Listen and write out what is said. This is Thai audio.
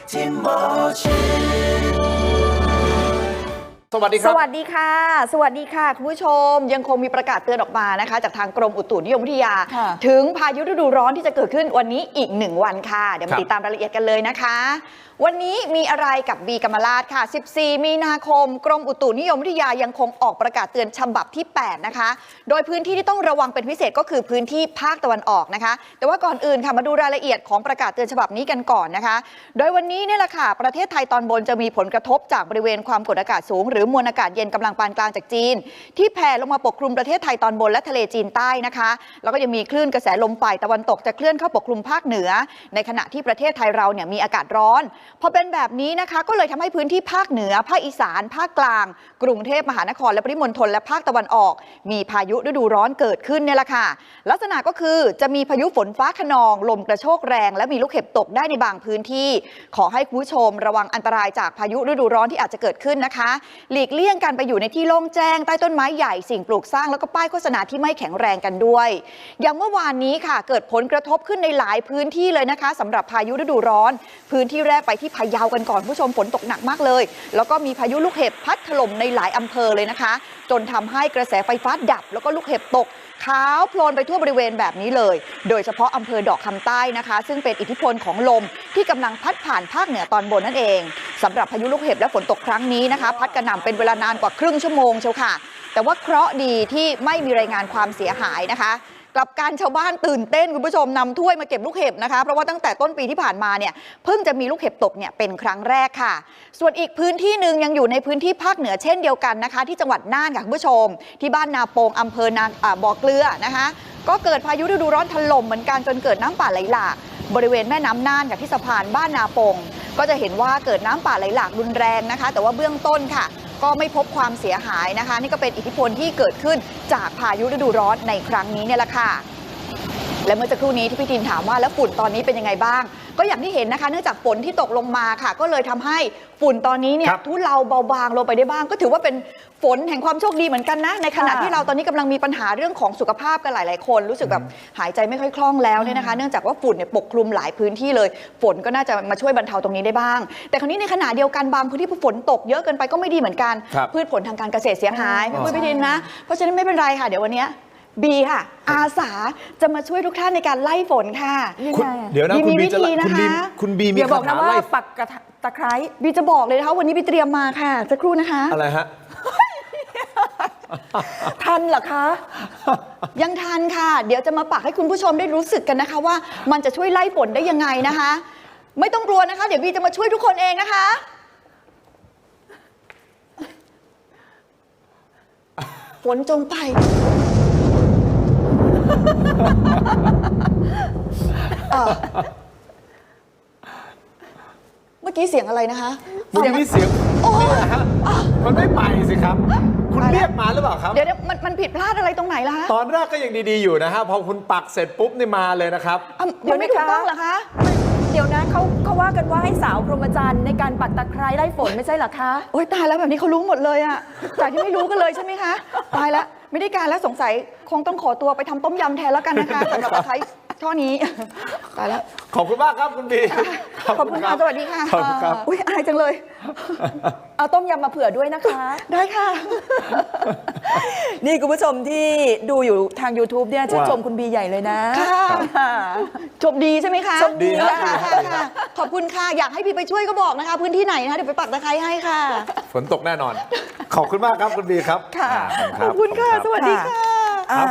สวัสดีครับ สวัสดีค่ะ สวัสดีค่ะคุณผู้ชมยังคงมีประกาศเตือนออกมานะคะจากทางกรมอุตุนิยมวิทยาถึงพายุฤดูร้อนที่จะเกิดขึ้นวันนี้อีก1 วันค่ะเดี๋ยวมาติดตามรายละเอียดกันเลยนะคะวันนี้มีอะไรกับบีกำมลาดค่ะ14 มีนาคมกรมอุตุนิยมวิทยายังคงออกประกาศเตือนฉบับที่8นะคะโดยพื้นที่ที่ต้องระวังเป็นพิเศษก็คือพื้นที่ภาคตะวันออกนะคะแต่ว่าก่อนอื่นค่ะมาดูรายละเอียดของประกาศเตือนฉบับนี้กันก่อนนะคะโดยวันนี้เนี่ยแหละค่ะประเทศไทยตอนบนจะมีผลกระทบจากบริเวณความกดอากาศสูงหรือมวลอากาศเย็นกำลังปานกลางจากจีนที่แผ่ลงมาปกคลุมประเทศไทยตอนบนและทะเลจีนใต้นะคะแล้วก็ยังมีคลื่นกระแสลมฝ่ายตะวันตกจะเคลื่อนเข้าปกคลุมภาคเหนือในขณะที่ประเทศไทยเราเนี่ยมีอากาศร้อนพอเป็นแบบนี้นะคะก็เลยทำให้พื้นที่ภาคเหนือภาคอีสานภาคกลางกรุงเทพมหานครและปริมณฑลและภาคตะวันออกมีพายุฤดูร้อนเกิดขึ้นเนี่ยแหละค่ะลักษณะก็คือจะมีพายุฝนฟ้าคะนองลมกระโชกแรงและมีลูกเห็บตกได้ในบางพื้นที่ขอให้คุณผู้ชมระวังอันตรายจากพายุฤดูร้อนที่อาจจะเกิดขึ้นนะคะหลีกเลี่ยงการไปอยู่ในที่โล่งแจ้งใต้ต้นไม้ใหญ่สิ่งปลูกสร้างแล้วก็ป้ายโฆษณาที่ไม่แข็งแรงกันด้วยอย่างเมื่อวานนี้ค่ะเกิดผลกระทบขึ้นในหลายพื้นที่เลยนะคะสำหรับพายุฤดูร้อนพื้นที่แรกไปที่พะเยากันก่อนผู้ชมฝนตกหนักมากเลยแล้วก็มีพายุลูกเห็บพัดถล่มในหลายอำเภอเลยนะคะจนทำให้กระแสไฟฟ้าดับแล้วก็ลูกเห็บตกขาวโพลนไปทั่วบริเวณแบบนี้เลยโดยเฉพาะอำเภอดอกคำใต้นะคะซึ่งเป็นอิทธิพลของลมที่กำลังพัดผ่านภาคเหนือตอนบนนั่นเองสำหรับพายุลูกเห็บและฝนตกครั้งนี้นะคะพัดกระหน่ำเป็นเวลานานกว่าครึ่งชั่วโมงเชียวค่ะแต่ว่าเคราะห์ดีที่ไม่มีรายงานความเสียหายนะคะกลับการชาวบ้านตื่นเต้นคุณผู้ชมนำถ้วยมาเก็บลูกเห็บนะคะเพราะว่าตั้งแต่ต้นปีที่ผ่านมาเนี่ยเพิ่งจะมีลูกเห็บตกเนี่ยเป็นครั้งแรกค่ะส่วนอีกพื้นที่หนึ่งยังอยู่ในพื้นที่ภาคเหนือเช่นเดียวกันนะคะที่จังหวัดน่านค่ะคุณผู้ชมที่บ้านนาโปงอำเภอบ่อเกลือนะคะก็เกิดพายุฤดูร้อนถล่มเหมือนกันจนเกิดน้ำป่าไหลหลากบริเวณแม่น้ำน่านกับที่สะพานบ้านนาโปงก็จะเห็นว่าเกิดน้ำป่าไหลหลากรุนแรงนะคะแต่ว่าเบื้องต้นค่ะก็ไม่พบความเสียหายนะคะนี่ก็เป็นอิทธิพลที่เกิดขึ้นจากพายุฤดูร้อนในครั้งนี้เนี่ยแหละค่ะและเมื่อสักครู่นี้ที่พี่ทินถามว่าแล้วฝุ่นตอนนี้เป็นยังไงบ้างก็อย่างที่เห็นนะคะเนื่องจากฝนที่ตกลงมาค่ะก็เลยทำให้ฝุ่นตอนนี้เนี่ยทุเลาเบาบางลงไปได้บ้างก็ถือว่าเป็นฝนแห่งความโชคดีเหมือนกันนะในขณะที่เราตอนนี้กำลังมีปัญหาเรื่องของสุขภาพกันหลายๆคนรู้สึกแบบหายใจไม่ค่อยคล่องแล้วเนี่ยนะคะเนื่องจากว่าฝุ่นเนี่ยปกคลุมหลายพื้นที่เลยฝนก็น่าจะมาช่วยบรรเทาตรงนี้ได้บ้างแต่คราวนี้ในขณะเดียวกันบางพื้นที่ฝนตกเยอะเกินไปก็ไม่ดีเหมือนกันพืชผลทางการเกษตรเสียหายพี่ทินนะเพราะฉะนั้นไม่เป็นไรค่ะเดี๋ยววันนี้บีค่ะอาสาจะมาช่วยทุกท่านในการไล่ฝนค่ะเดี๋ยวนะคุณบีจะคุณบีมีคาถาไล่ปักตะไคร้บีจะบอกเลยนะคะวันนี้บีเตรียมมาค่ะสักครู่นะคะอะไรฮะทันเหรอคะยังทันค่ะเดี๋ยวจะมาปักให้คุณผู้ชมได้รู้สึกกันนะคะว่ามันจะช่วยไล่ฝนได้ยังไงนะคะไม่ต้องกลัวนะคะเดี๋ยวบีจะมาช่วยทุกคนเองนะคะฝนจงไปเมื่อกี้เสียงอะไรนะคะเมื่อกี้เสียงนี่แหละฮะมันไม่ไปสิครับคุณเรียกมาหรือเปล่าครับเดี๋ยวมันผิดพลาดอะไรตรงไหนล่ะคะตอนแรกก็ยังดีๆอยู่นะฮะพอคุณปักเสร็จปุ๊บนี่มาเลยนะครับเดี๋ยวไม่ถูกต้องเหรอคะเดี๋ยวนะเขาว่ากันว่าให้สาวพรหมจรรย์ในการปักตะไคร้ไล่ฝนไม่ใช่เหรอคะโอ๊ยตายแล้วแบบนี้เขารู้หมดเลยอะจากที่ไม่รู้กันเลยใช่ไหมคะตายแล้วไม่ได้การแล้วสงสัยคงต้องขอตัวไปทำต้มยำแทนแล้วกันนะคะสำหรับตะไคร้ช่อนี้ตายแล้วขอบคุณมากครับคุณบีขอบคุณค่ะสวัสดีค่ะขอบคุณครับอุ๊ยอายจังเลยเอาต้มยำมาเผื่อด้วยนะคะได้ค่ะนี่คุณผู้ชมที่ดูอยู่ทาง YouTube เนี่ยชื่นชมคุณบีใหญ่เลยนะค่ะชมดีใช่ไหมคะชมดีค่ะขอบคุณค่ะอยากให้พี่ไปช่วยก็บอกนะคะพื้นที่ไหนนะคะเดี๋ยวไปปักตะไคร้ให้ค่ะฝนตกแน่นอนขอบคุณมากครับคุณบีครับค่ะขอบคุณค่ะสวัสดีค่ะครับ